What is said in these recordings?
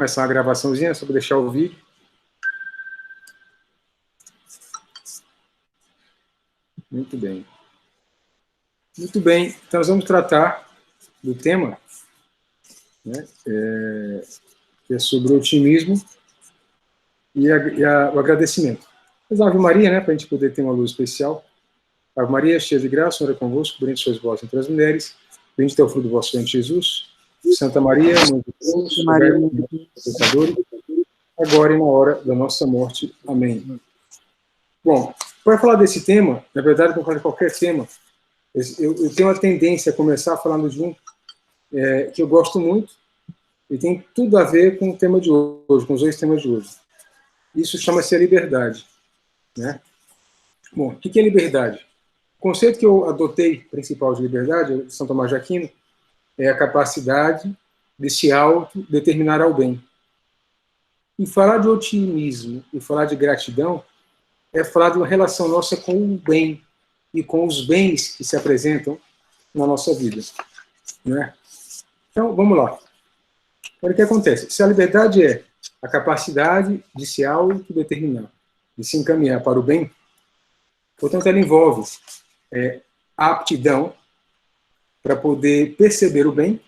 começar uma gravaçãozinha, só para deixar o vídeo. Muito bem. Muito bem, então nós vamos tratar do tema, né, que é sobre o otimismo e o agradecimento. Mas a Ave Maria, né, para a gente poder ter uma luz especial. Ave Maria, cheia de graça, o Senhor é convosco, bendita sois vós entre as mulheres, bendito é o fruto do vosso ventre, Jesus. Santa Maria, Mãe de Deus, rogai por nós, pecadores, agora e na hora da nossa morte. Amém. Bom, para falar desse tema, na verdade, para falar de qualquer tema, eu tenho uma tendência a começar falando de um que eu gosto muito e tem tudo a ver com o tema de hoje, com os dois temas de hoje. Isso chama-se a liberdade, né? Bom, o que é liberdade? O conceito que eu adotei, principal de liberdade, de São Tomás de Aquino, é a capacidade de se autodeterminar ao bem. E falar de otimismo e falar de gratidão é falar de uma relação nossa com o bem e com os bens que se apresentam na nossa vida, né? Então, vamos lá. Olha o que acontece. Se a liberdade é a capacidade de se autodeterminar, de se encaminhar para o bem, portanto, ela envolve a aptidão para poder perceber o bem,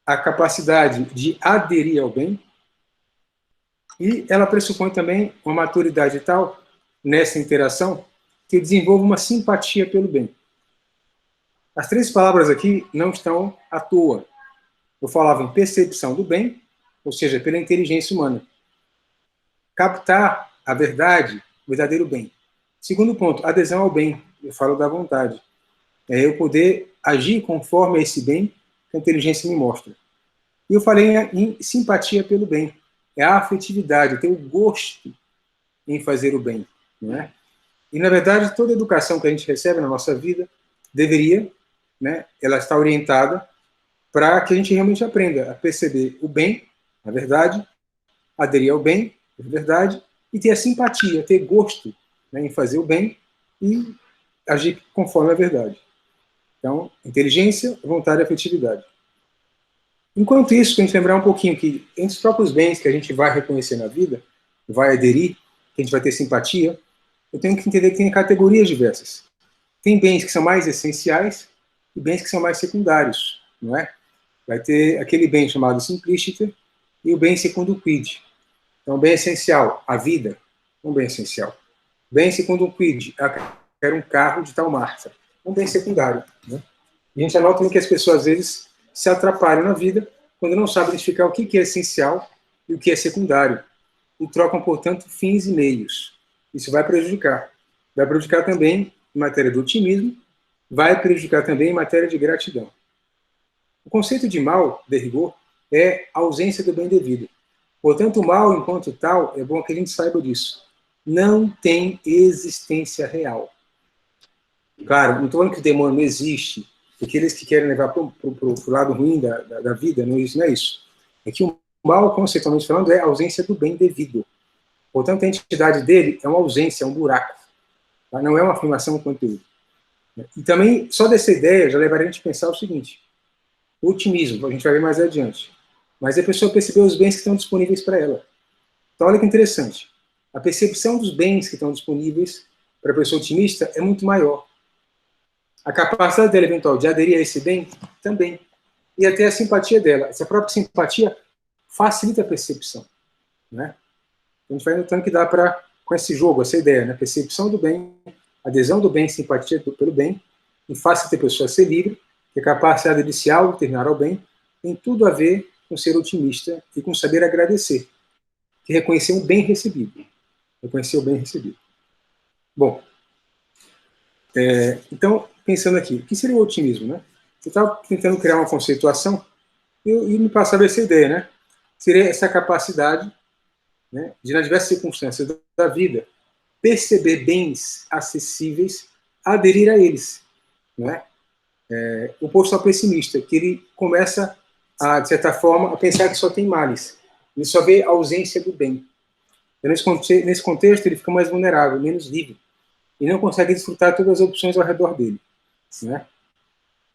a capacidade de aderir ao bem, e ela pressupõe também uma maturidade tal nessa interação que desenvolve uma simpatia pelo bem. As três palavras aqui não estão à toa. Eu falava em percepção do bem, ou seja, pela inteligência humana. Captar a verdade, o verdadeiro bem. Segundo ponto, adesão ao bem. Eu falo da vontade. É eu poder agir conforme esse bem que a inteligência me mostra. E eu falei em simpatia pelo bem. É a afetividade, ter o gosto em fazer o bem, né? E, na verdade, toda educação que a gente recebe na nossa vida deveria, né, ela está orientada para que a gente realmente aprenda a perceber o bem, a verdade, aderir ao bem, a verdade, e ter a simpatia, ter gosto, né, em fazer o bem e agir conforme a verdade. Então, inteligência, vontade e afetividade. Enquanto isso, a gente lembrar um pouquinho que entre os próprios bens que a gente vai reconhecer na vida, vai aderir, que a gente vai ter simpatia, eu tenho que entender que tem categorias diversas. Tem bens que são mais essenciais e bens que são mais secundários, não é? Vai ter aquele bem chamado simpliciter e o bem secundo quid. Então, bem essencial, a vida, um bem essencial. Bem secundo quid, quero um carro de tal marca, um bem secundário, né? E a gente anota que as pessoas, às vezes, se atrapalham na vida quando não sabem identificar o que é essencial e o que é secundário. E trocam, portanto, fins e meios. Isso vai prejudicar. Vai prejudicar também em matéria do otimismo, vai prejudicar também em matéria de gratidão. O conceito de mal, de rigor, é a ausência do bem devido. Portanto, o mal, enquanto tal, é bom que a gente saiba disso. Não tem existência real. Claro, não estou falando que o demônio não existe, aqueles que querem levar para o lado ruim da vida, não é isso. É que o mal, conceitualmente falando, é a ausência do bem devido. Portanto, a entidade dele é uma ausência, é um buraco. Tá? Não é uma afirmação do conteúdo. E também, só dessa ideia, já levaria a gente a pensar o seguinte: o otimismo, a gente vai ver mais adiante, mas a pessoa percebeu os bens que estão disponíveis para ela. Então, olha que interessante. A percepção dos bens que estão disponíveis para a pessoa otimista é muito maior. A capacidade dela, eventual, de aderir a esse bem, também. E até a simpatia dela. Essa própria simpatia facilita a percepção, né? A gente vai notando que dá para, com esse jogo, essa ideia, né? Percepção do bem, adesão do bem, simpatia pelo bem, e facilita a pessoa a ser livre, que a capacidade de se autodeterminar ao bem tem tudo a ver com ser otimista e com saber agradecer, que reconhecer um bem recebido. Reconhecer o bem recebido. Bom, então, pensando aqui, o que seria o otimismo, né? Eu estava tentando criar uma conceituação e me passava essa ideia, né? Seria essa capacidade, né, de, nas diversas circunstâncias da vida, perceber bens acessíveis, aderir a eles, né? O oposto ao pessimista, que ele começa, de certa forma, a pensar que só tem males. Ele só vê a ausência do bem. Então, nesse contexto, ele fica mais vulnerável, menos livre, e não consegue desfrutar todas as opções ao redor dele, né?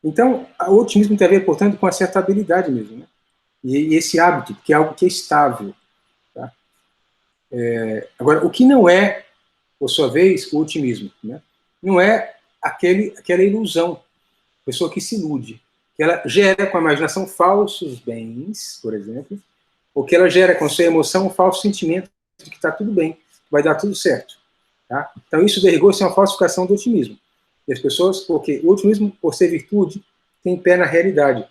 Então, o otimismo tem a ver, portanto, com uma certa habilidade mesmo, né? E esse hábito, que é algo que é estável. Tá? Agora, o que não é, por sua vez, o otimismo? Né? Não é aquela ilusão, pessoa que se ilude, que ela gera com a imaginação falsos bens, por exemplo, ou que ela gera com a sua emoção um falso sentimento de que está tudo bem, vai dar tudo certo. Tá? Então, isso derrigou-se uma falsificação do otimismo. E as pessoas, porque o otimismo, por ser virtude, tem pé na realidade,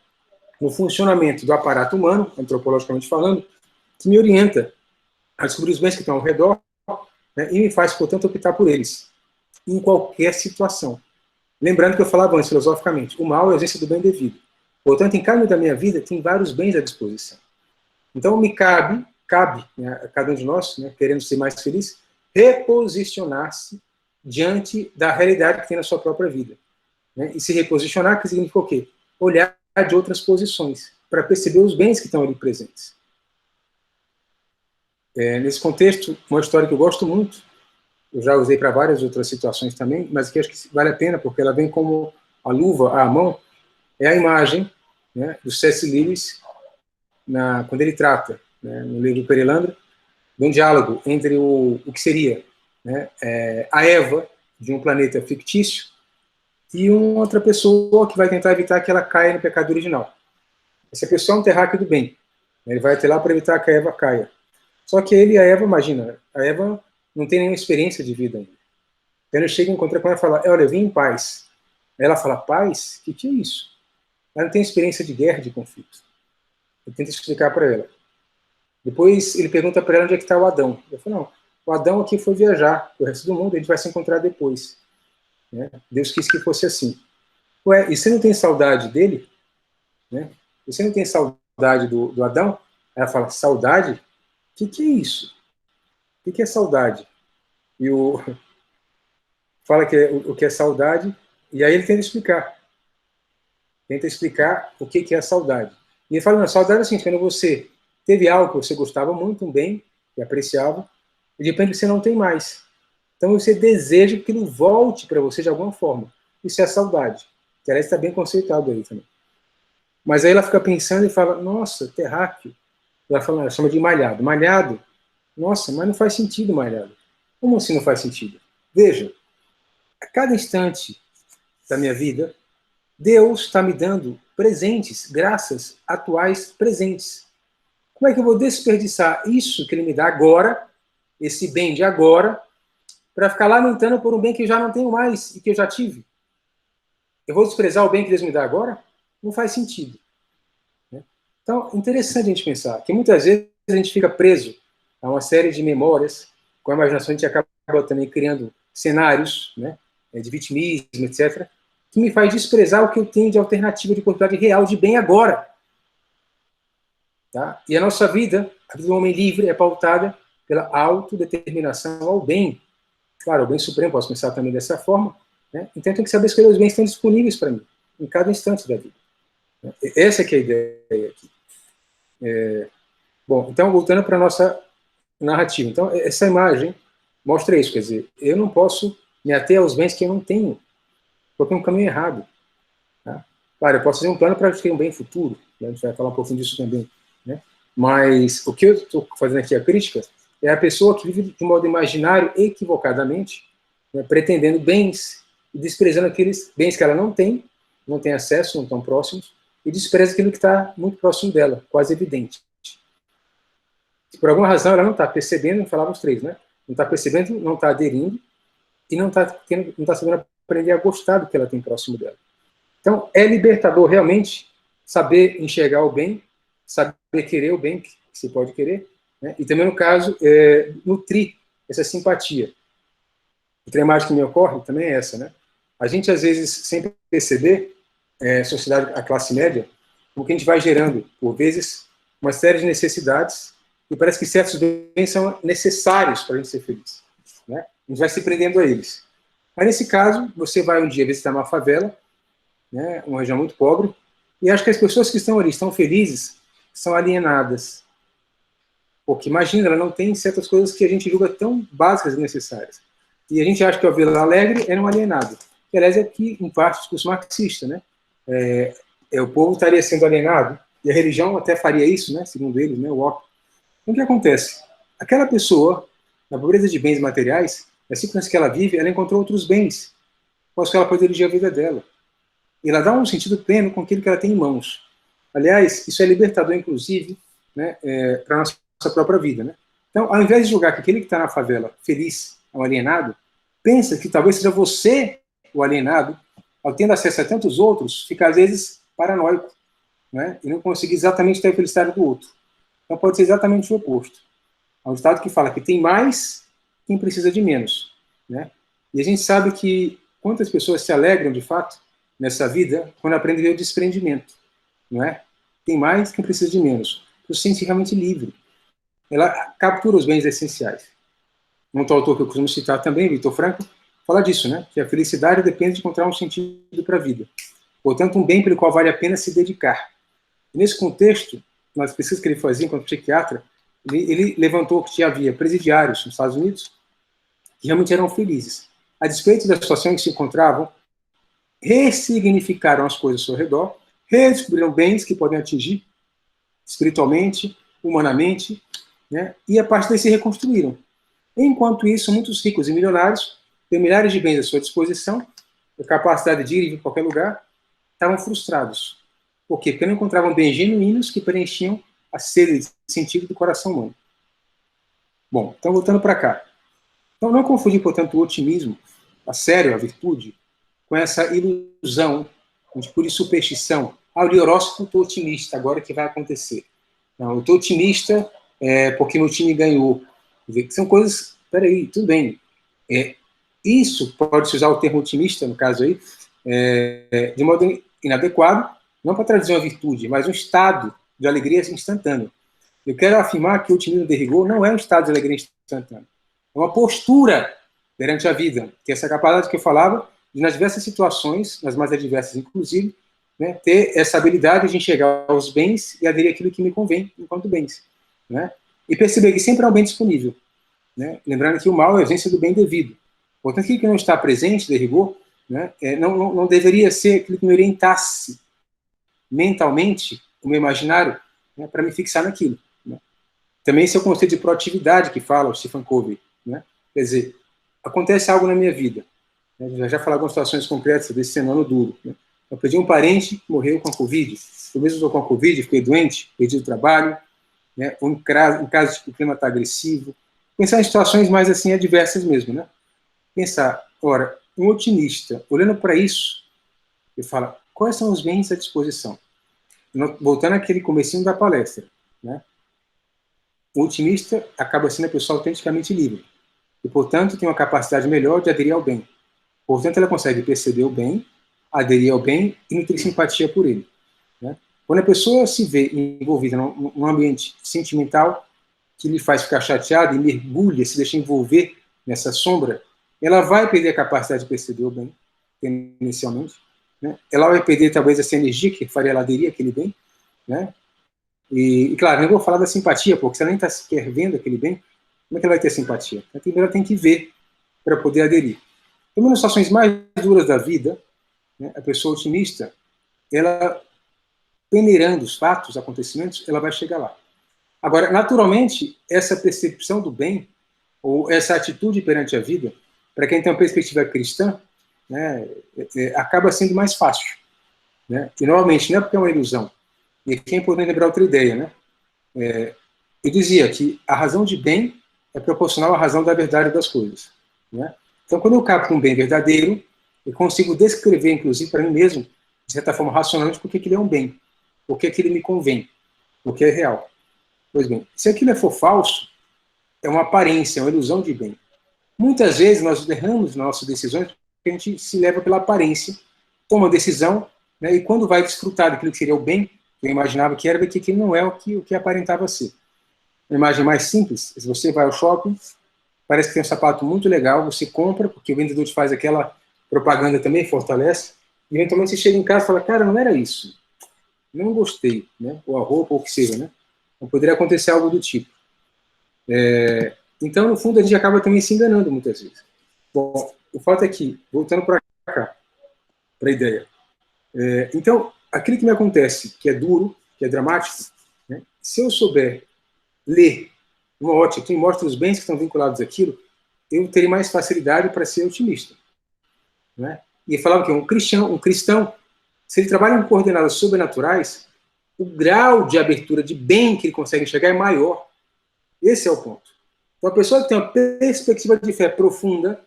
no funcionamento do aparato humano, antropologicamente falando, que me orienta a descobrir os bens que estão ao redor, né, e me faz, portanto, optar por eles, em qualquer situação. Lembrando que eu falava antes, filosoficamente, o mal é a ausência do bem devido. Portanto, em cada momento da minha vida, tem vários bens à disposição. Então, me cabe, né, a cada um de nós, né, querendo ser mais feliz, reposicionar-se diante da realidade que tem na sua própria vida. Né? E se reposicionar, que significa o quê? Olhar de outras posições, para perceber os bens que estão ali presentes. Nesse contexto, uma história que eu gosto muito, eu já usei para várias outras situações também, mas que acho que vale a pena, porque ela vem como a luva à mão, é a imagem, né, do C.S. Lewis, quando ele trata, né, no livro Perelandra, de um diálogo entre o que seria, né, a Eva, de um planeta fictício, e uma outra pessoa que vai tentar evitar que ela caia no pecado original. Essa pessoa é um terráqueo do bem. Ele vai até lá para evitar que a Eva caia. Só que ele e a Eva, imagina, a Eva não tem nenhuma experiência de vida ainda. Então ele chega, encontra com ela e fala, olha, eu vim em paz. Aí ela fala, paz? O que é isso? Ela não tem experiência de guerra, de conflito. Ele tenta explicar para ela. Depois ele pergunta para ela onde é que está o Adão. Eu falo, não, o Adão aqui foi viajar, o resto do mundo a gente vai se encontrar depois. Né? Deus quis que fosse assim. Ué, e você não tem saudade dele? Né? Você não tem saudade do Adão? Ela fala, saudade? O que é isso? O que é saudade? E fala que o que é saudade, e aí ele tenta explicar o que é a saudade. E ele fala, não, saudade é assim, quando você teve algo que você gostava muito, um bem, que apreciava, e de repente você não tem mais. Então você deseja que aquilo volte para você de alguma forma. Isso é a saudade, que ela está bem conceituado aí também. Mas aí ela fica pensando e fala, nossa, terráqueo. Ela chama de malhado. Malhado? Nossa, mas não faz sentido malhado. Como assim não faz sentido? Veja, a cada instante da minha vida, Deus está me dando presentes, graças atuais presentes. Como é que eu vou desperdiçar isso que Ele me dá agora, esse bem de agora, para ficar lamentando por um bem que eu já não tenho mais e que eu já tive? Eu vou desprezar o bem que Deus me dá agora? Não faz sentido. Então, interessante a gente pensar que muitas vezes a gente fica preso a uma série de memórias, com a imaginação a gente acaba também criando cenários, né, de vitimismo, etc., que me faz desprezar o que eu tenho de alternativa, de oportunidade real, de bem agora. Tá? E a nossa vida, a vida do homem livre, é pautada pela autodeterminação ao bem. Claro, o bem supremo, posso pensar também dessa forma. Né? Então, eu tenho que saber escolher os bens que estão disponíveis para mim, em cada instante da vida. Essa que é a ideia aqui. Bom, então, voltando para a nossa narrativa. Então, essa imagem mostra isso, quer dizer, eu não posso me ater aos bens que eu não tenho, porque é um caminho errado. Tá? Claro, eu posso fazer um plano para ter um bem futuro, né? A gente vai falar um pouquinho disso também. Né? Mas o que eu estou fazendo aqui, a crítica, é a pessoa que vive de modo imaginário, equivocadamente, né, pretendendo bens e desprezando aqueles bens que ela não tem acesso, não estão próximos, e despreza aquilo que está muito próximo dela, quase evidente. Por alguma razão ela não está percebendo, falava os três, né? Não está percebendo, não está aderindo, e não está sabendo aprender a gostar do que ela tem próximo dela. Então, é libertador realmente saber enxergar o bem, saber querer o bem que se pode querer, né? E também, no caso, nutrir essa simpatia. Outra imagem que me ocorre também é essa, né? A gente, às vezes, sem perceber, sociedade, a classe média, porque a gente vai gerando, por vezes, uma série de necessidades, e parece que certos bens são necessários para a gente ser feliz. Né? A gente vai se prendendo a eles. Mas, nesse caso, você vai um dia visitar uma favela, né, uma região muito pobre, e acho que as pessoas que estão ali, estão felizes, são alienadas. Porque, imagina, ela não tem certas coisas que a gente julga tão básicas e necessárias. E a gente acha que o Vila Alegre era um alienado. Que, aliás, é que, em parte, o discurso marxista, né? O povo estaria sendo alienado E a religião até faria isso, né? Segundo eles, né? O ópio. Então, o que acontece? Aquela pessoa, na pobreza de bens materiais, na circunstância que ela vive, ela encontrou outros bens com os que ela pode dirigir a vida dela. E ela dá um sentido pleno com aquilo que ela tem em mãos. Aliás, isso é libertador, inclusive, né, para a nossa própria vida. Né? Então, ao invés de julgar que aquele que está na favela feliz é um alienado, pensa que talvez seja você o alienado, ao tendo acesso a tantos outros, fica às vezes paranoico, né, e não conseguir exatamente ter a felicidade do outro. Então pode ser exatamente o oposto. Há um ditado que fala que tem mais quem precisa de menos. Né? E a gente sabe que quantas pessoas se alegram, de fato, nessa vida, quando aprendem a ver o desprendimento. Não é? Tem mais quem precisa de menos. Você se sente realmente livre. Ela captura os bens essenciais. Um autor que eu costumo citar também, Victor Frankl, fala disso, né? Que a felicidade depende de encontrar um sentido para a vida. Portanto, um bem pelo qual vale a pena se dedicar. E nesse contexto, nas pesquisas que ele fazia enquanto psiquiatra, ele levantou que havia presidiários nos Estados Unidos que realmente eram felizes. A despeito da situação em que se encontravam, ressignificaram as coisas ao seu redor, redescobriram bens que podem atingir espiritualmente, humanamente, né? E a partir daí se reconstruíram. Enquanto isso, muitos ricos e milionários têm milhares de bens à sua disposição, a capacidade de ir e vir em qualquer lugar, estavam frustrados. Por quê? Porque não encontravam bens genuínos que preenchiam a sede de sentido do coração humano. Bom, então voltando para cá. Então não confundir, portanto, o otimismo, a sério, a virtude, com essa ilusão, de pura superstição. Ah, o horóscopo, estou otimista, agora o que vai acontecer? Não, eu estou otimista porque meu time ganhou. São coisas, peraí, tudo bem. Isso pode-se usar o termo otimista, no caso aí, de modo inadequado, não para traduzir uma virtude, mas um estado de alegria instantâneo. Eu quero afirmar que o otimismo de rigor não é um estado de alegria instantâneo. É uma postura perante a vida, que é essa capacidade que eu falava, de nas diversas situações, nas mais adversas inclusive, né, ter essa habilidade de enxergar os bens e aderir àquilo que me convém enquanto bens. Né? E perceber que sempre há um bem disponível. Né? Lembrando que o mal é a ausência do bem devido. Portanto, aquilo que não está presente, de rigor, né, não deveria ser aquilo que me orientasse mentalmente, o meu imaginário, né, para me fixar naquilo. Né? Também esse é o conceito de proatividade que fala o Stephen Covey. Né? Quer dizer, acontece algo na minha vida. Né? Já falei algumas situações concretas desse ano duro. Né? Eu perdi um parente que morreu com a Covid. Eu mesmo estou com a Covid, fiquei doente, perdi o trabalho. Né? Ou em casos de que o clima está agressivo. Pensar em situações mais assim adversas mesmo. Né? Pensar, ora, um otimista, olhando para isso, ele fala, quais são os bens à disposição? Voltando àquele comecinho da palestra, né? O otimista acaba sendo a pessoa autenticamente livre e, portanto, tem uma capacidade melhor de aderir ao bem. Portanto, ela consegue perceber o bem, aderir ao bem e nutrir simpatia por ele. Né? Quando a pessoa se vê envolvida num ambiente sentimental que lhe faz ficar chateada e mergulha, se deixa envolver nessa sombra, ela vai perder a capacidade de perceber o bem, inicialmente. Né? Ela vai perder, talvez, essa energia que faria ela aderir àquele bem. Né? E, claro, não vou falar da simpatia, porque se ela nem está sequer vendo aquele bem, como é que ela vai ter simpatia? Primeiro ela tem que ver para poder aderir. Então, nas situações mais duras da vida, né, a pessoa otimista, ela, peneirando os fatos, os acontecimentos, ela vai chegar lá. Agora, naturalmente, essa percepção do bem, ou essa atitude perante a vida, para quem tem uma perspectiva cristã, né, acaba sendo mais fácil. Né? E, normalmente, não é porque é uma ilusão. E aqui é importante lembrar outra ideia. Né? Eu dizia que a razão de bem é proporcional à razão da verdade das coisas. Né? Então, quando eu capto um bem verdadeiro, eu consigo descrever, inclusive, para mim mesmo, de certa forma, racionalmente, por que ele é um bem, por que ele me convém, por que é real. Pois bem, se aquilo for falso, é uma aparência, é uma ilusão de bem. Muitas vezes nós erramos nas nossas decisões porque a gente se leva pela aparência, toma uma decisão, né, e quando vai desfrutar daquilo que seria o bem, eu imaginava que era, vê que aquilo não é o que aparentava ser. Uma imagem mais simples, se você vai ao shopping, parece que tem um sapato muito legal, você compra, porque o vendedor te faz aquela propaganda também, fortalece, e eventualmente você chega em casa e fala, cara, não era isso, não gostei, né? Ou a roupa, ou o que seja, né? Não poderia acontecer algo do tipo. Então, no fundo, a gente acaba também se enganando muitas vezes. Bom, o fato é que, voltando para cá, para a ideia, então, aquilo que me acontece, que é duro, que é dramático, né? Se eu souber ler uma ótica que mostra os bens que estão vinculados àquilo, eu teria mais facilidade para ser otimista, né? E falava que um cristão, se ele trabalha com coordenadas sobrenaturais, o grau de abertura de bem que ele consegue enxergar é maior. Esse é o ponto. Então, a pessoa que tem uma perspectiva de fé profunda,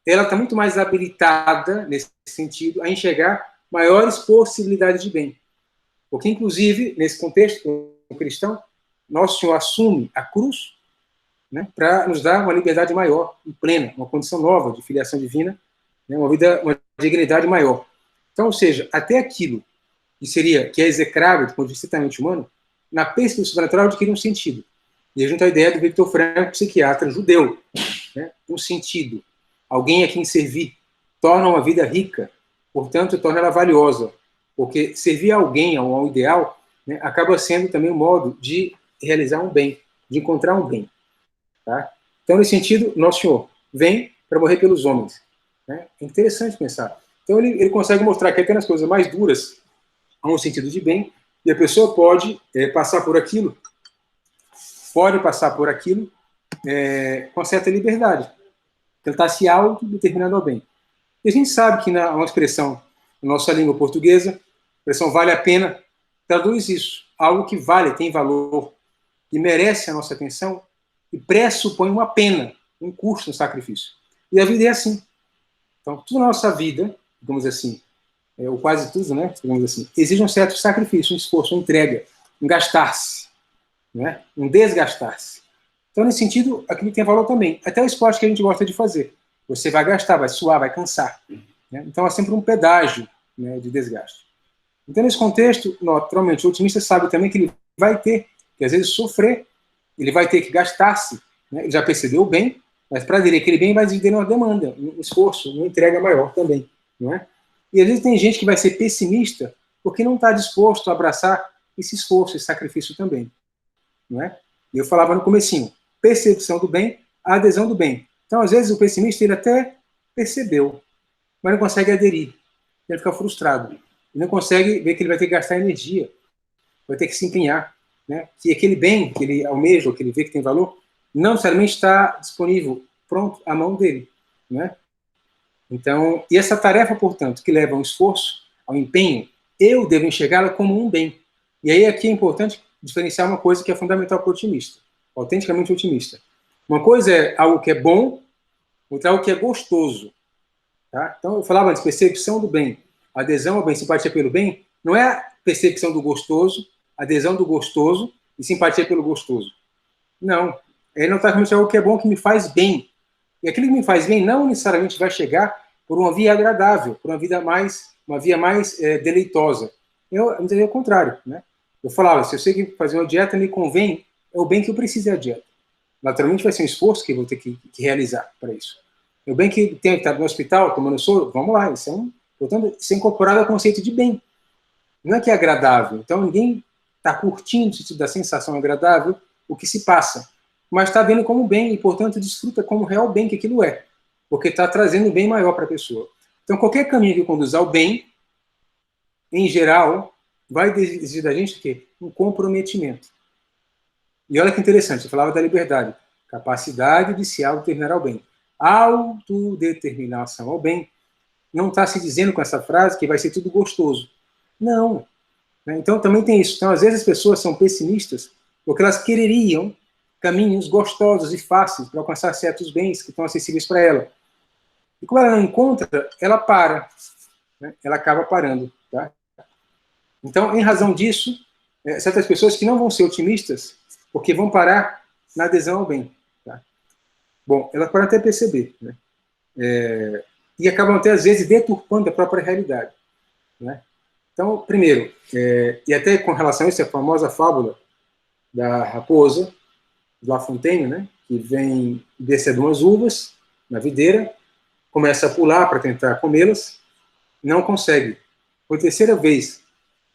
ela está muito mais habilitada, nesse sentido, a enxergar maiores possibilidades de bem. Porque, inclusive, nesse contexto cristão, Nosso Senhor assume a cruz, né, para nos dar uma liberdade maior e plena, uma condição nova de filiação divina, né, uma dignidade maior. Então, ou seja, até aquilo que é execrável do ponto de vista estritamente humano, na perspectiva sobrenatural adquire um sentido. E aí junto à ideia do Victor Frankl, psiquiatra judeu, né, um sentido. Alguém a quem servir torna uma vida rica, portanto, torna ela valiosa. Porque servir a alguém, a um ideal, né, acaba sendo também um modo de realizar um bem, de encontrar um bem. Tá? Então, nesse sentido, Nosso Senhor vem para morrer pelos homens. Né? É interessante pensar. Então, ele consegue mostrar que até nas coisas mais duras há um sentido de bem, e a pessoa pode passar por aquilo, com certa liberdade. Ele está se autodeterminando ao bem. E a gente sabe que uma expressão na nossa língua portuguesa, a expressão vale a pena, traduz isso. Algo que vale, tem valor, e merece a nossa atenção, e pressupõe uma pena, um custo, um sacrifício. E a vida é assim. Então, tudo na nossa vida, digamos assim, ou quase tudo, né, digamos assim, exige um certo sacrifício, um esforço, uma entrega, um gastar-se, né, um desgastar-se. Então, nesse sentido, aquilo tem valor também. Até o esporte que a gente gosta de fazer. Você vai gastar, vai suar, vai cansar. Né? Então, há sempre um pedágio, né, de desgaste. Então, nesse contexto, naturalmente, o otimista sabe também que ele vai ter que, às vezes, sofrer, ele vai ter que gastar-se, né? Ele já percebeu o bem, mas para aderir aquele bem vai exigir uma demanda, um esforço, uma entrega maior também. Não é? E às vezes tem gente que vai ser pessimista porque não está disposto a abraçar esse esforço, esse sacrifício também. Não é? E eu falava no comecinho, percepção do bem, a adesão do bem. Então, às vezes, o pessimista ele até percebeu, mas não consegue aderir. Ele fica frustrado. Ele não consegue ver que ele vai ter que gastar energia, vai ter que se empenhar. Né? Que aquele bem que ele almeja, ou que ele vê que tem valor, não necessariamente está disponível, pronto, à mão dele. Né? Então, e essa tarefa, portanto, que leva ao esforço, ao empenho, eu devo enxergá-la como um bem. E aí aqui é importante diferenciar uma coisa que é fundamental para o otimista, autenticamente otimista. Uma coisa é algo que é bom, outra é algo que é gostoso. Tá? Então, eu falava antes, percepção do bem, adesão ao bem, simpatia pelo bem, não é a percepção do gostoso, adesão do gostoso e simpatia pelo gostoso. Não. É notavelmente algo que é bom, que me faz bem. E aquilo que me faz bem não necessariamente vai chegar por uma via agradável, por uma via mais deleitosa. Muitas vezes é o contrário. Né? Eu falava, se eu sei que fazer uma dieta me convém, é o bem que eu preciso da dieta. Naturalmente vai ser um esforço que eu vou ter que realizar para isso. É o bem que tenho que estar no hospital tomando soro, vamos lá, portanto, isso é incorporado ao conceito de bem. Não é que é agradável. Então, ninguém está curtindo no sentido da sensação agradável o que se passa, mas está vendo como bem e, portanto, desfruta como real bem que aquilo é, porque está trazendo um bem maior para a pessoa. Então, qualquer caminho que conduza ao bem, em geral, vai exigir da gente o quê? Um comprometimento. E olha que interessante, eu falava da liberdade, capacidade de se autodeterminar ao bem. Autodeterminação ao bem não está se dizendo com essa frase que vai ser tudo gostoso. Não. Então também tem isso. Então, às vezes as pessoas são pessimistas porque elas quereriam caminhos gostosos e fáceis para alcançar certos bens que estão acessíveis para ela. E como ela não encontra, ela para. Né? Ela acaba parando. Tá? Então, em razão disso, certas pessoas que não vão ser otimistas porque vão parar na adesão ao bem. Tá? Bom, elas podem até perceber. Né? E acabam até, às vezes, deturpando a própria realidade. Né? Então, primeiro, e até com relação a isso, a famosa fábula da raposa, de La Fontaine, né, que vem descendo umas uvas na videira, começa a pular para tentar comê-las, não consegue. Por terceira vez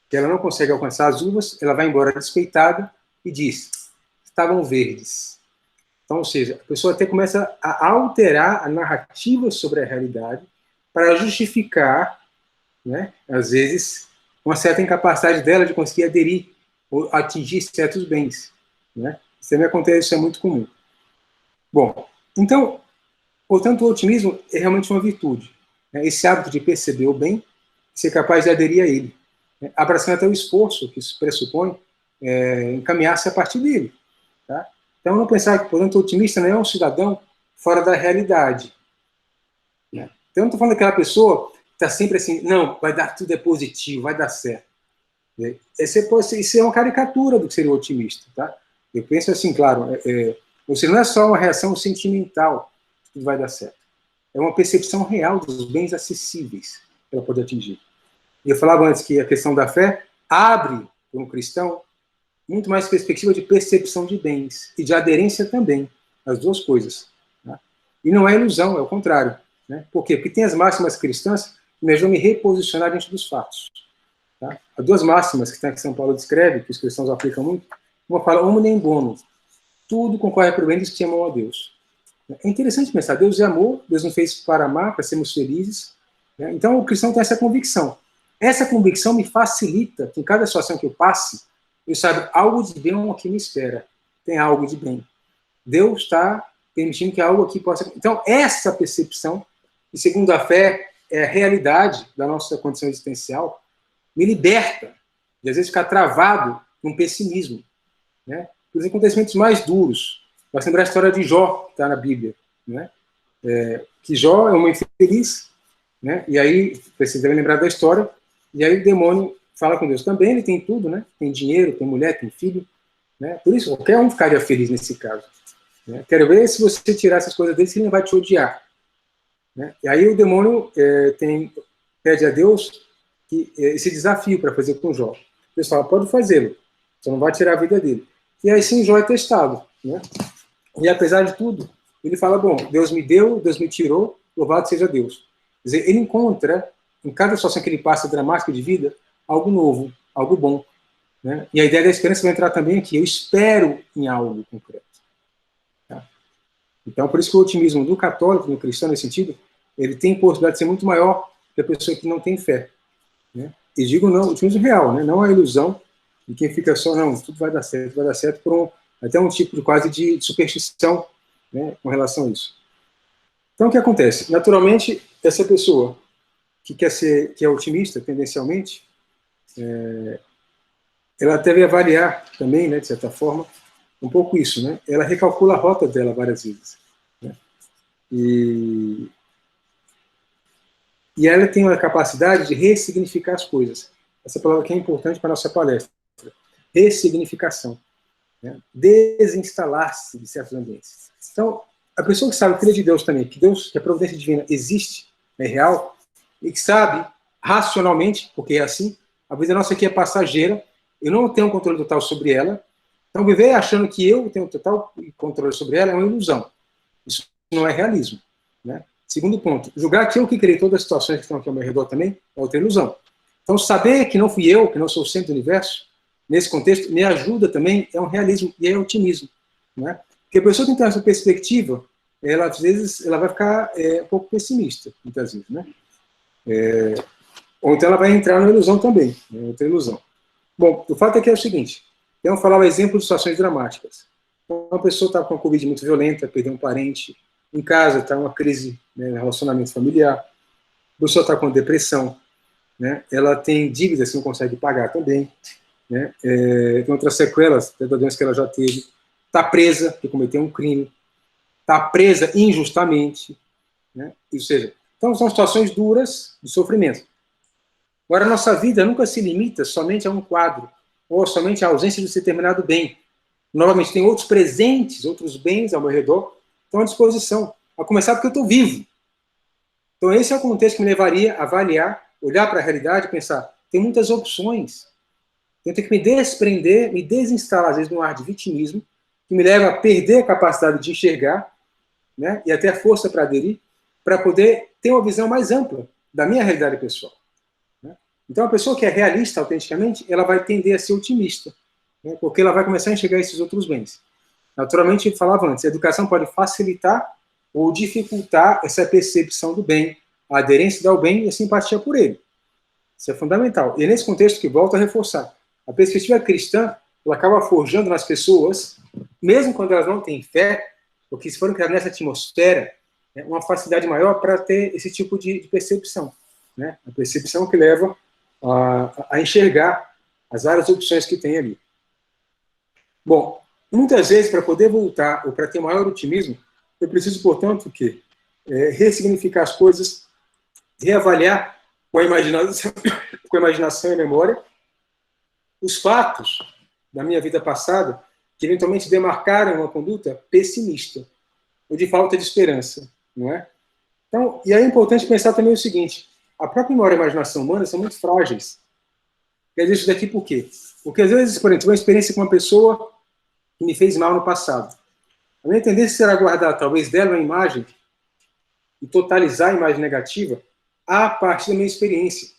que ela não consegue alcançar as uvas, ela vai embora despeitada e diz, estavam verdes. Então, ou seja, a pessoa até começa a alterar a narrativa sobre a realidade para justificar, né, às vezes, uma certa incapacidade dela de conseguir aderir ou atingir certos bens, né? Isso também acontece, isso é muito comum. Bom, então, portanto, o otimismo é realmente uma virtude, né? Esse hábito de perceber o bem, ser capaz de aderir a ele, né? Abraçando até o esforço que isso pressupõe, encaminhar-se a partir dele, tá? Então, não pensar que, portanto, o otimista não é um cidadão fora da realidade, né? Então, eu não estou falando daquela pessoa que está sempre assim, não, vai dar, tudo é positivo, vai dar certo. Isso é uma caricatura do que seria o otimista, tá? Eu penso assim, claro, você não é só uma reação sentimental que tudo vai dar certo. É uma percepção real dos bens acessíveis para poder atingir. E eu falava antes que a questão da fé abre, para um cristão, muito mais perspectiva de percepção de bens e de aderência também, as duas coisas. Tá? E não é ilusão, é o contrário. Né? Por quê? Porque tem as máximas cristãs que me ajudam a me reposicionar diante dos fatos. Tá? Há duas máximas que São Paulo descreve, que os cristãos aplicam muito. Uma fala, omnem bonum, tudo concorre para o bem dos que amam a Deus. É interessante pensar, Deus é amor, Deus nos fez para amar, para sermos felizes. Né? Então o cristão tem essa convicção. Essa convicção me facilita que em cada situação que eu passe, eu saiba, algo de bem aqui me espera. Tem algo de bem. Deus está permitindo que algo aqui possa... Então essa percepção, e segundo a fé, é a realidade da nossa condição existencial, me liberta de, às vezes, ficar travado num pessimismo. Né? Os acontecimentos mais duros. Nós lembrar a história de Jó, que está na Bíblia. Né? Que Jó é um homem feliz, né? E aí, você deve lembrar da história, e aí o demônio fala com Deus. Também ele tem tudo, né? Tem dinheiro, tem mulher, tem filho. Né? Por isso, qualquer um ficaria feliz nesse caso. Né? Quero ver se você tirar essas coisas dele, se ele não vai te odiar. Né? E aí o demônio pede a Deus esse desafio para fazer com Jó. Deus fala, pode fazê-lo, você não vai tirar a vida dele. E aí sim Jó é testado. Né? E apesar de tudo, ele fala, bom, Deus me deu, Deus me tirou, louvado seja Deus. Quer dizer, ele encontra, em cada situação que ele passa dramática de vida, algo novo, algo bom. Né? E a ideia da esperança vai entrar também aqui, eu espero em algo concreto. Tá? Então, por isso que o otimismo do católico, do cristão, nesse sentido, ele tem possibilidade de ser muito maior que a pessoa que não tem fé. Né? E digo não, o otimismo real, né? Não a ilusão de quem fica só, não, tudo vai dar certo por até um tipo de quase de superstição, né, com relação a isso. Então, o que acontece? Naturalmente, essa pessoa que é otimista, tendencialmente, ela deve avaliar também, né, de certa forma, um pouco isso, né? Ela recalcula a rota dela várias vezes. Né? E ela tem a capacidade de ressignificar as coisas. Essa palavra que é importante para a nossa palestra. Ressignificação. Né? Desinstalar-se de certos ambientes. Então, a pessoa que sabe, filha de Deus também, que Deus, que a providência divina existe, é real, e que sabe, racionalmente, porque é assim, a vida nossa aqui é passageira, eu não tenho um controle total sobre ela, então viver achando que eu tenho total controle sobre ela é uma ilusão. Isso não é realismo. Né? Segundo ponto, julgar que eu que criei todas as situações que estão aqui ao meu redor também é outra ilusão. Então, saber que não fui eu, que não sou o centro do universo, nesse contexto, me ajuda também, é um realismo e é otimismo. Né? Porque a pessoa que tem essa perspectiva, ela, às vezes, ela vai ficar um pouco pessimista, muitas vezes. Né? Ou então ela vai entrar na ilusão também, outra ilusão. Bom, o fato é que é o seguinte, eu vou falar um exemplo de situações dramáticas. Uma pessoa está com uma Covid muito violenta, perdeu um parente, em casa está uma crise, né, no relacionamento familiar, a pessoa está com depressão, né, ela tem dívidas que não consegue pagar também, né, tem outras sequelas da doença que ela já teve, está presa, porque cometeu um crime, está presa injustamente, né, ou seja, então são situações duras de sofrimento. Agora, a nossa vida nunca se limita somente a um quadro, ou somente à ausência de um determinado bem. Novamente, tem outros presentes, outros bens ao meu redor, estão à disposição. A começar porque eu estou vivo. Então, esse é o contexto que me levaria a avaliar, olhar para a realidade e pensar, tem muitas opções. Eu tenho que me desprender, me desinstalar, às vezes, num ar de vitimismo, que me leva a perder a capacidade de enxergar, né, e até a força para aderir, para poder ter uma visão mais ampla da minha realidade pessoal. Né? Então, a pessoa que é realista, autenticamente, ela vai tender a ser otimista, né, porque ela vai começar a enxergar esses outros bens. Naturalmente, eu falava antes, a educação pode facilitar ou dificultar essa percepção do bem, a aderência ao bem e a simpatia por ele. Isso é fundamental. E é nesse contexto que volto a reforçar. A perspectiva cristã, ela acaba forjando nas pessoas, mesmo quando elas não têm fé, porque se foram criadas nessa atmosfera, uma facilidade maior para ter esse tipo de percepção, né? A percepção que leva a enxergar as várias opções que tem ali. Bom, muitas vezes, para poder voltar, ou para ter maior otimismo, eu preciso, portanto, que ressignificar as coisas, reavaliar com a imaginação e a memória os fatos da minha vida passada que eventualmente demarcaram uma conduta pessimista ou de falta de esperança, não é? Então, e aí é importante pensar também o seguinte: a própria memória e a imaginação humana são muito frágeis. Quer dizer, isso daqui por quê? Porque às vezes, por exemplo, uma experiência com uma pessoa que me fez mal no passado. A minha tendência será guardar, talvez, dela uma imagem e totalizar a imagem negativa a partir da minha experiência.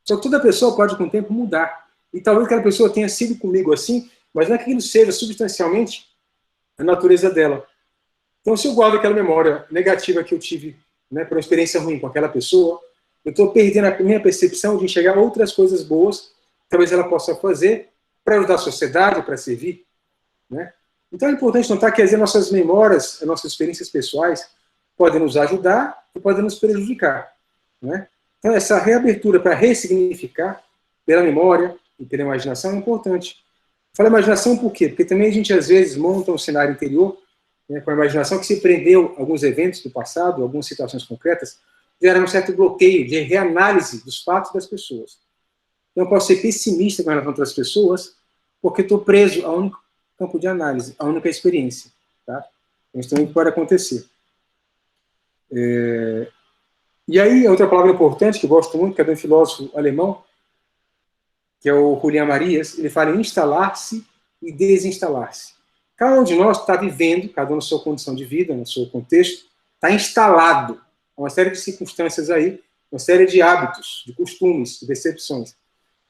Só que toda pessoa pode, com o tempo, mudar. E talvez aquela pessoa tenha sido comigo assim, mas não é que aquilo seja substancialmente a natureza dela. Então, se eu guardo aquela memória negativa que eu tive, né, por uma experiência ruim com aquela pessoa, eu estou perdendo a minha percepção de enxergar outras coisas boas que talvez ela possa fazer para ajudar a sociedade, para servir, né? Então é importante notar que às vezes nossas memórias, as nossas experiências pessoais podem nos ajudar e podem nos prejudicar, né? Então essa reabertura para ressignificar pela memória e pela imaginação é importante. Falo imaginação por quê? Porque também a gente às vezes monta um cenário interior, né, com a imaginação que se prendeu a alguns eventos do passado, algumas situações concretas, gera um certo bloqueio de reanálise dos fatos das pessoas. Então eu posso ser pessimista com relação a outras pessoas porque estou preso a único campo de análise, a única experiência. Tá? Isso também pode acontecer. E aí, outra palavra importante, que eu gosto muito, que é de um filósofo alemão, que é o Julián Marías, ele fala em instalar-se e desinstalar-se. Cada um de nós está vivendo, cada um na sua condição de vida, no seu contexto, está instalado a uma série de circunstâncias aí, uma série de hábitos, de costumes, de percepções.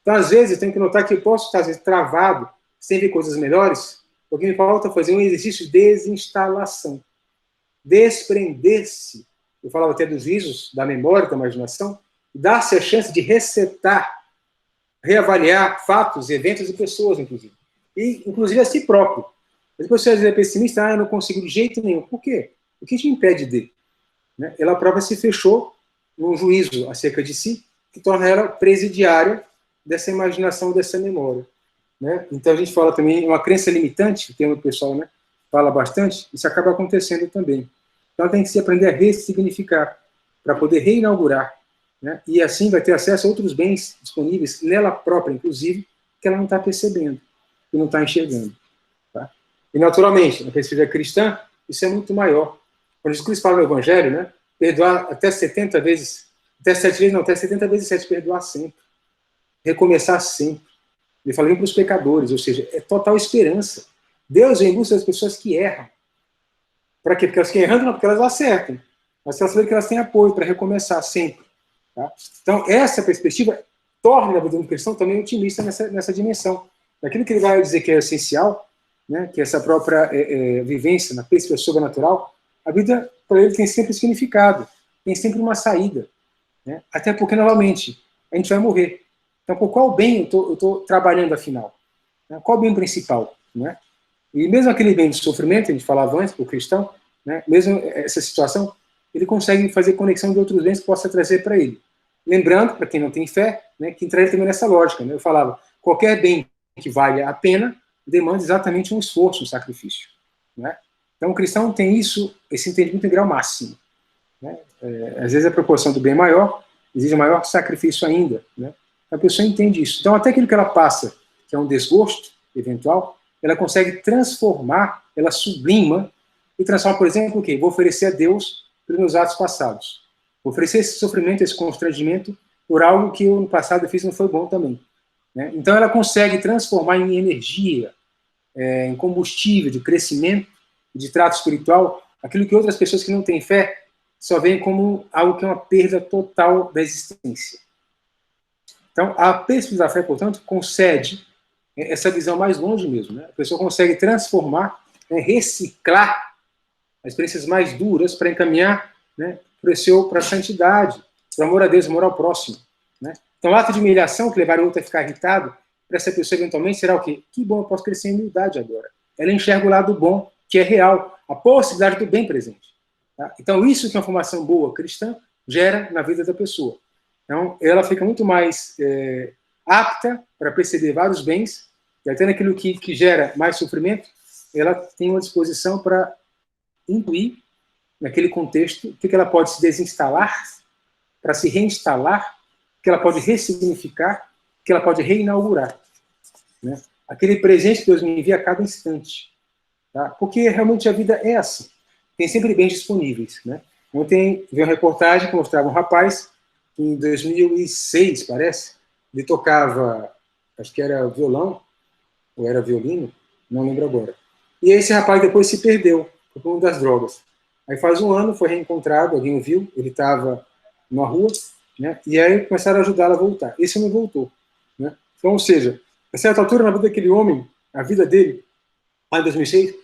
Então, às vezes, eu tenho que notar que eu posso estar, às vezes, travado, sem ver coisas melhores, porque me falta fazer um exercício de desinstalação. Desprender-se, eu falava até dos risos, da memória, da imaginação, dar-se a chance de resetar, reavaliar fatos, eventos e pessoas, inclusive. E, inclusive, a si próprio. Mas depois você é pessimista, eu não consigo de jeito nenhum. Por quê? O que te impede de? Né? Ela própria se fechou num juízo acerca de si, que torna ela presidiária dessa imaginação, dessa memória. Né? Então a gente fala também uma crença limitante, que o pessoal, né, fala bastante, isso acaba acontecendo também. Então tem que se aprender a ressignificar, para poder reinaugurar, né? E assim vai ter acesso a outros bens disponíveis nela própria, inclusive, que ela não está percebendo, que não está enxergando. Tá? E naturalmente, na perspectiva cristã, isso é muito maior. Quando Jesus Cristo fala no Evangelho, né, perdoar até 70 vezes, até 7 vezes, não, até 70 vezes 7, perdoar sempre. Recomeçar sempre. Ele fala para os pecadores, ou seja, é total esperança. Deus vem em busca das pessoas que erram. Para quê? Porque elas que erram não porque elas acertam, mas elas sabem que elas têm apoio para recomeçar sempre. Tá? Então, essa perspectiva torna a vida do cristão também otimista nessa dimensão. Daquilo que ele vai dizer que é essencial, né, que é essa própria vivência na perspectiva sobrenatural, a vida para ele tem sempre significado, tem sempre uma saída. Né? Até porque, novamente, a gente vai morrer. Então, por qual bem eu estou trabalhando, afinal? Qual o bem principal? Né? E mesmo aquele bem de sofrimento, a gente falava antes, para o cristão, né, mesmo essa situação, ele consegue fazer conexão de outros bens que possa trazer para ele. Lembrando, para quem não tem fé, né, que entraria também nessa lógica. Né? Eu falava, qualquer bem que valha a pena demanda exatamente um esforço, um sacrifício. Né? Então, o cristão tem isso, esse entendimento em grau máximo. Né? Às vezes a proporção do bem é maior, exige maior sacrifício ainda. Né? A pessoa entende isso. Então, até aquilo que ela passa, que é um desgosto eventual, ela consegue transformar, ela sublima e transforma, por exemplo, o quê? Vou oferecer a Deus pelos meus atos passados. Vou oferecer esse sofrimento, esse constrangimento por algo que eu no passado fiz e não foi bom também. Né? Então, ela consegue transformar em energia, em combustível de crescimento, de trato espiritual, aquilo que outras pessoas que não têm fé só veem como algo que é uma perda total da existência. Então, a perspectiva da fé, portanto, concede essa visão mais longe mesmo. Né? A pessoa consegue transformar, reciclar as experiências mais duras para encaminhar, né, para a santidade, para o amor a Deus, amor ao próximo. Né? Então, o ato de humilhação que levaria o outro a ficar irritado para essa pessoa, eventualmente, será o quê? Que bom, eu posso crescer em humildade agora. Ela enxerga o lado bom, que é real, a possibilidade do bem presente. Tá? Então, isso que uma formação boa cristã gera na vida da pessoa. Então, ela fica muito mais apta para perceber vários bens, e até naquilo que gera mais sofrimento, ela tem uma disposição para intuir, naquele contexto, o que ela pode se desinstalar, para se reinstalar, o que ela pode ressignificar, o que ela pode reinaugurar. Né? Aquele presente que Deus me envia a cada instante. Tá? Porque realmente a vida é assim. Tem sempre bens disponíveis. Né? Ontem vi uma reportagem que mostrava um rapaz que em 2006, parece, ele tocava, acho que era violão, ou era violino, não lembro agora. E esse rapaz depois se perdeu por uma das drogas. Aí faz um ano, foi reencontrado, alguém o viu, ele estava numa rua, né? E aí começaram a ajudá-lo a voltar. Esse homem voltou. Né? Então, ou seja, a certa altura na vida daquele homem, a vida dele, lá em 2006,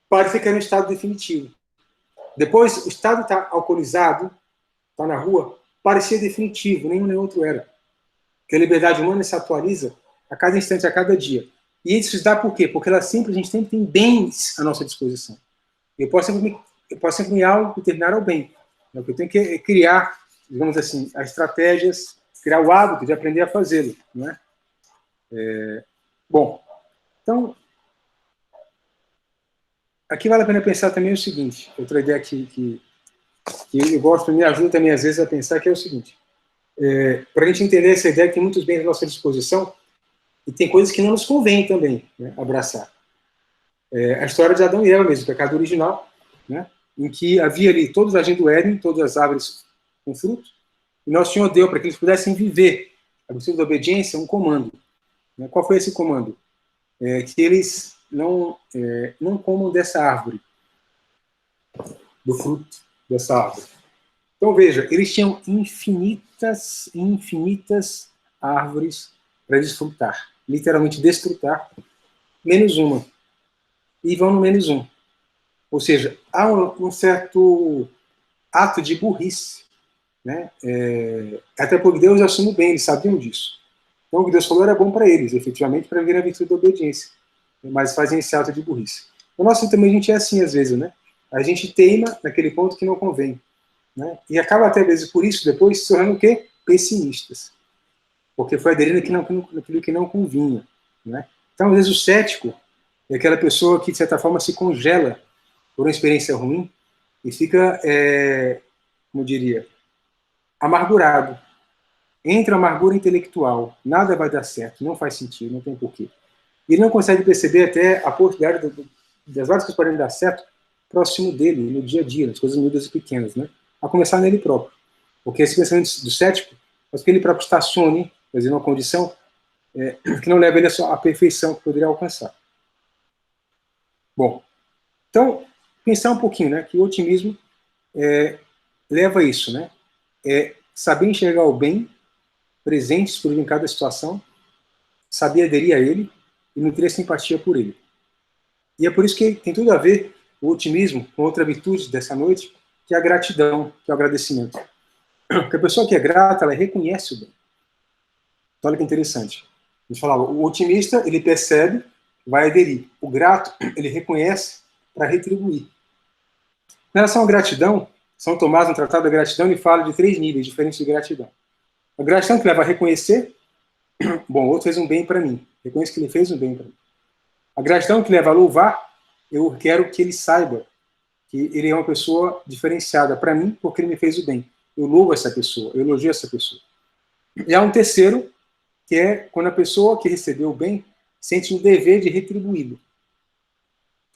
parecia que era um estado definitivo. Depois, o estado está alcoolizado, está na rua, parecia definitivo, nenhum nem outro era. Porque a liberdade humana se atualiza a cada instante, a cada dia. E isso se dá por quê? Porque a gente sempre tem bens à nossa disposição. Eu posso sempre me auto-determinar ao bem. O que eu tenho que criar, digamos assim, as estratégias, criar o hábito de aprender a fazê-lo. Né? Bom, então, aqui vale a pena pensar também o seguinte, outra ideia que eu gosto, me ajuda também às vezes a pensar, que é o seguinte, para a gente entender essa ideia que tem muitos bens à nossa disposição, e tem coisas que não nos convém também, né, abraçar. A história de Adão e Eva mesmo, o pecado original, né, em que havia ali todos os jardins do Éden, todas as árvores com fruto, e nosso Senhor deu para que eles pudessem viver, a princípio da obediência, um comando. Né? Qual foi esse comando? Que eles não comam dessa árvore, do fruto dessa árvore. Então veja, eles tinham infinitas árvores para desfrutar, literalmente desfrutar, menos uma. E vão no menos um. Ou seja, há um certo ato de burrice. Né? Até porque Deus assume bem, eles sabiam disso. Então o que Deus falou era bom para eles, efetivamente, para viver a virtude da obediência. Mas fazem esse ato de burrice. No nosso também a gente é assim às vezes, né? A gente teima naquele ponto que não convém. Né? E acaba até, às vezes, por isso, depois se tornando o quê? Pessimistas. Porque foi aderindo naquilo que não convinha. Né? Então, às vezes, o cético é aquela pessoa que, de certa forma, se congela por uma experiência ruim e fica, como eu diria, amargurado. Entra a amargura intelectual, nada vai dar certo, não faz sentido, não tem porquê. E ele não consegue perceber até a possibilidade das várias coisas que podem dar certo próximo dele, no dia a dia, nas coisas miúdas e pequenas, né? A começar nele próprio. Porque esse pensamento do cético faz que ele próprio estacione, quer dizer, numa condição que não leva ele à perfeição que poderia alcançar. Bom, então, pensar um pouquinho, né, que o otimismo leva a isso, né? Saber enxergar o bem presente, disponível em cada situação, saber aderir a ele e nutrir simpatia por ele. E é por isso que tem tudo a ver o otimismo com outra virtude dessa noite, que é a gratidão, que é o agradecimento. Porque a pessoa que é grata, ela reconhece o bem. Então, olha que interessante. A gente falava, o otimista, ele percebe, vai aderir. O grato, ele reconhece para retribuir. Em relação à gratidão, São Tomás, no Tratado da Gratidão, ele fala de 3 níveis diferentes de gratidão. A gratidão que leva a reconhecer, bom, o outro fez um bem para mim. Reconheço que ele fez um bem para mim. A gratidão que leva a louvar, eu quero que ele saiba que ele é uma pessoa diferenciada para mim porque ele me fez o bem. Eu louvo essa pessoa, eu elogio essa pessoa. E há um terceiro, que é quando a pessoa que recebeu o bem sente o dever de retribuí-lo.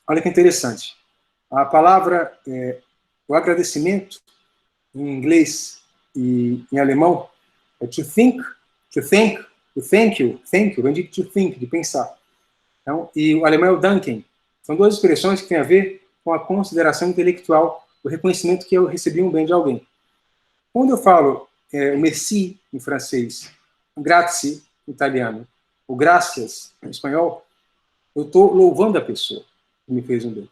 Olha que interessante. A palavra, o agradecimento, em inglês e em alemão, é to think, to thank you, vem de to think, de pensar. Então, e o alemão é o danken. São 2 expressões que têm a ver com a consideração intelectual, o reconhecimento que eu recebi um bem de alguém. Quando eu falo o merci em francês, o grazie em italiano, o gracias em espanhol, eu estou louvando a pessoa que me fez um bem.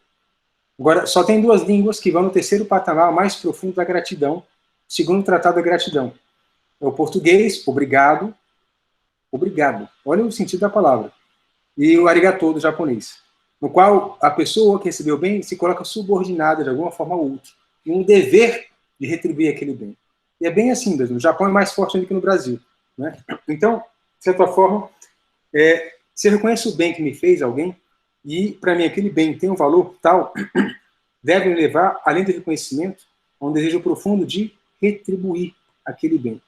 Agora, só tem 2 línguas que vão no terceiro patamar mais profundo da gratidão, segundo o Tratado da Gratidão. É o português, obrigado, Obrigado. Olha o sentido da palavra. E o arigato do japonês, no qual a pessoa que recebeu o bem se coloca subordinada de alguma forma ao outro, e um dever de retribuir aquele bem. E é bem assim mesmo. No Japão é mais forte do que no Brasil, né? Então, de certa forma, se eu reconheço o bem que me fez alguém, e para mim aquele bem tem um valor tal, deve me levar, além do reconhecimento, a um desejo profundo de retribuir aquele bem,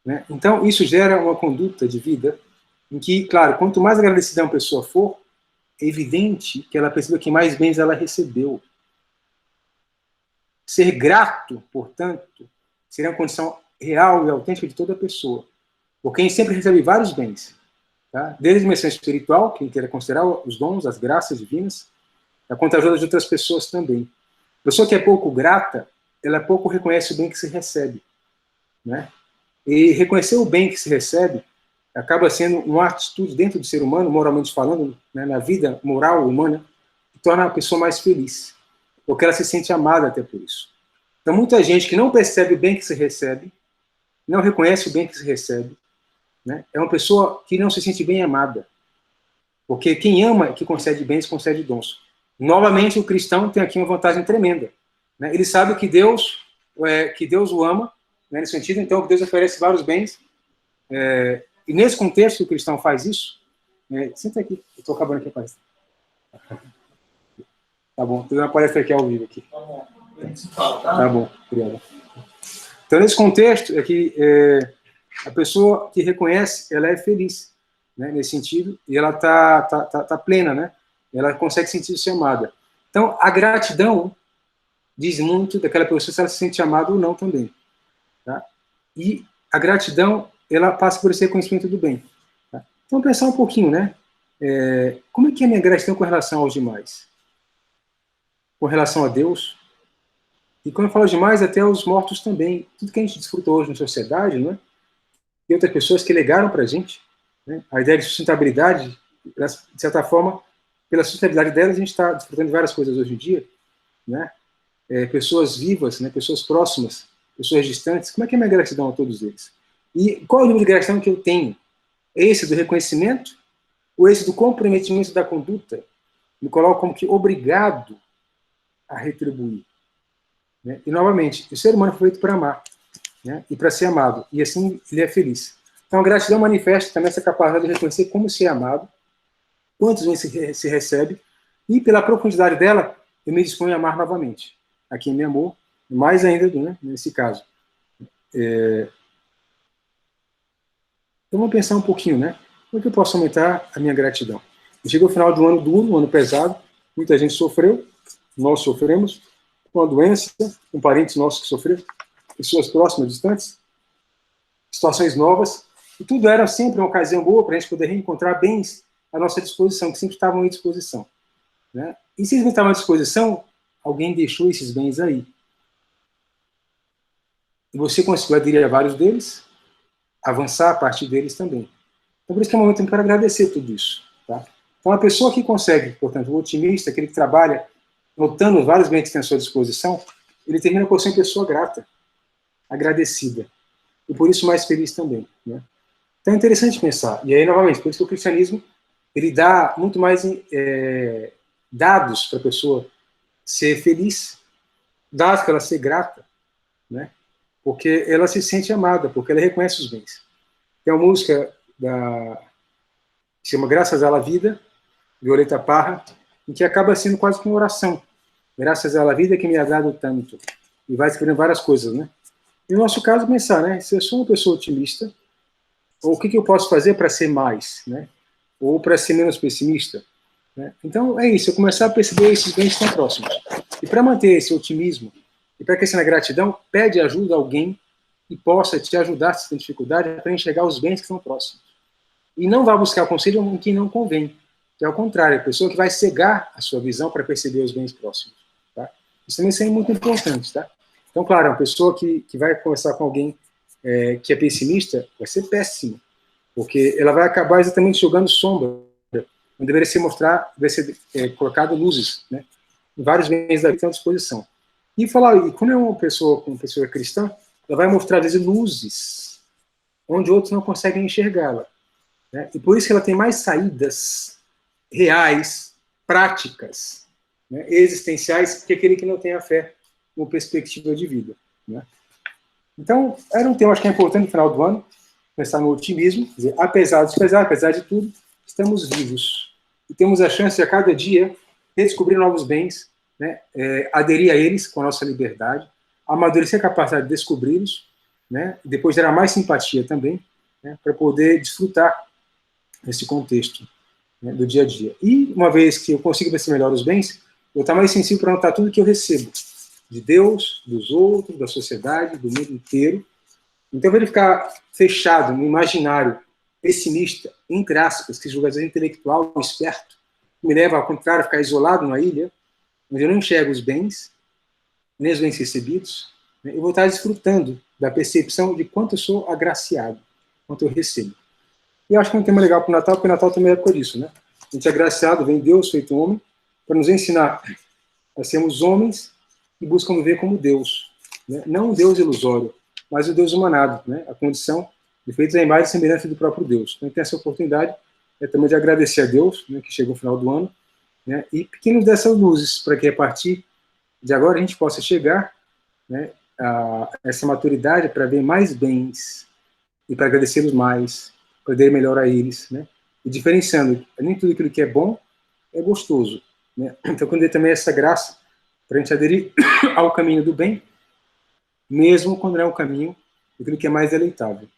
né? Então, isso gera uma conduta de vida em que, claro, quanto mais agradecida uma pessoa for, é evidente que ela perceba que mais bens ela recebeu. Ser grato, portanto, seria uma condição real e autêntica de toda pessoa. Porque quem sempre recebe vários bens, tá? Desde a dimensão espiritual, quem queira considerar os dons, as graças divinas, a conta ajuda de outras pessoas também. A pessoa que é pouco grata, ela pouco reconhece o bem que se recebe, né? E reconhecer o bem que se recebe acaba sendo uma atitude dentro do ser humano, moralmente falando, né, na vida moral humana, que torna a pessoa mais feliz, porque ela se sente amada até por isso. Então, muita gente que não percebe o bem que se recebe, não reconhece o bem que se recebe, né, é uma pessoa que não se sente bem amada, porque quem ama que concede bens, concede dons. Novamente, o cristão tem aqui uma vantagem tremenda, né? Ele sabe que Deus o ama, né, nesse sentido, então que Deus oferece vários bens, e nesse contexto o cristão faz isso. Senta aqui, eu estou acabando aqui a palestra. Tá bom, estou dando uma palestra aqui ao vivo. Aqui. Tá bom, obrigado. Então, nesse contexto, é que a pessoa que reconhece, ela é feliz, né, nesse sentido, e ela tá plena, né? Ela consegue sentir-se amada. Então, a gratidão diz muito daquela pessoa se ela se sente amada ou não também. Tá? E a gratidão, ela passa por esse reconhecimento do bem. Tá? Então, pensar um pouquinho, né? Como é que é a minha gratidão com relação aos demais? Com relação a Deus? E quando eu falo demais, até aos mortos também. Tudo que a gente desfruta hoje na sociedade, né? E outras pessoas que legaram para a gente, né? A ideia de sustentabilidade, de certa forma, pela sustentabilidade delas, a gente está desfrutando de várias coisas hoje em dia, né? Pessoas vivas, né? Pessoas próximas, pessoas distantes. Como é que é a minha gratidão a todos eles? E qual é o nível de gratidão que eu tenho? Esse do reconhecimento ou esse do comprometimento da conduta? Me coloco como que obrigado a retribuir. Né? E, novamente, o ser humano foi feito para amar, né? E para ser amado. E assim ele é feliz. Então, a gratidão manifesta também essa capacidade de reconhecer como se é amado, quantos bens se recebe, e pela profundidade dela, eu me disponho a amar novamente. A quem me amou, mais ainda, né, nesse caso. Então, vamos pensar um pouquinho, né? Como é que eu posso aumentar a minha gratidão? Chegou o final de um ano duro, um ano pesado, muita gente sofreu, nós sofremos, com a doença, com parentes nossos que sofreram, pessoas próximas, distantes, situações novas, e tudo era sempre uma ocasião boa para a gente poder reencontrar bens à nossa disposição, que sempre estavam à disposição. Né? E se eles não estavam à disposição, alguém deixou esses bens aí. E você conseguiu aderir a vários deles, avançar a partir deles também. Então, por isso que é um momento em que eu quero agradecer tudo isso. Tá? Então, a pessoa que consegue, portanto, o otimista, aquele que trabalha notando vários bens que tem à sua disposição, ele termina por ser uma pessoa grata, agradecida, e por isso mais feliz também. Né? Então é interessante pensar. E aí, novamente, por isso que o cristianismo ele dá muito mais dados para a pessoa ser feliz, dados para ela ser grata, né? Porque ela se sente amada, porque ela reconhece os bens. Tem uma música que chama Graças à Vida, Violeta Parra, em que acaba sendo quase que uma oração. Graças à vida que me ha dado tanto. E vai escrevendo várias coisas, né? E no nosso caso, pensar, né? Se eu sou uma pessoa otimista, ou o que eu posso fazer para ser mais, né? Ou para ser menos pessimista? Né? Então, é isso. Eu começar a perceber esses bens que estão próximos. E para manter esse otimismo, e para crescer na gratidão, pede ajuda a alguém que possa te ajudar se tem dificuldade para enxergar os bens que estão próximos. E não vá buscar conselho em quem não convém. Que é o contrário, a pessoa que vai cegar a sua visão para perceber os bens próximos. Tá? Isso também é muito importante. Tá? Então, claro, uma pessoa que vai conversar com alguém que é pessimista vai ser péssimo, porque ela vai acabar exatamente jogando sombra, não deveria ser colocado luzes, né? Em vários bens da vida que estão à disposição. E quando é uma pessoa cristã, ela vai mostrar, às vezes, luzes onde outros não conseguem enxergá-la. né? E por isso que ela tem mais saídas reais, práticas, né, existenciais, que aquele que não tem a fé como perspectiva de vida, né? Então, era um tema, acho que é importante no final do ano, pensar no otimismo, quer dizer, apesar dos pesares, apesar de tudo, estamos vivos. E temos a chance de, a cada dia, redescobrir novos bens, né, aderir a eles com a nossa liberdade, amadurecer a capacidade de descobri-los, né, e depois gerar mais simpatia também, né, para poder desfrutar desse contexto, né, do dia a dia. E, uma vez que eu consigo perceber melhor os bens, eu estou mais sensível para notar tudo que eu recebo, de Deus, dos outros, da sociedade, do mundo inteiro. Então, ele ficar fechado no imaginário pessimista, entre aspas, que julga às vezes intelectual, esperto, me leva, ao contrário, a ficar isolado numa ilha, onde eu não enxergo os bens, nem os bens recebidos, né? Eu vou estar desfrutando da percepção de quanto eu sou agraciado, quanto eu recebo. E eu acho que é um tema legal para o Natal, porque o Natal também é por isso, né? A gente é agraciado, vem Deus feito homem, para nos ensinar a sermos homens que buscam viver como Deus, né? Não um Deus ilusório, mas o Deus humanado, né? A condição de feitos à imagem e semelhança do próprio Deus. Então, tem essa oportunidade também de agradecer a Deus, né, que chegou no final do ano, né, e pequenos dessas luzes, para que a partir de agora a gente possa chegar, né, a essa maturidade para ver mais bens e para agradecê-los mais, poder melhor a eles, né, e diferenciando, nem tudo aquilo que é bom é gostoso, né? Então, quando também essa graça para a gente aderir ao caminho do bem, mesmo quando não é um caminho daquilo que é mais deleitável.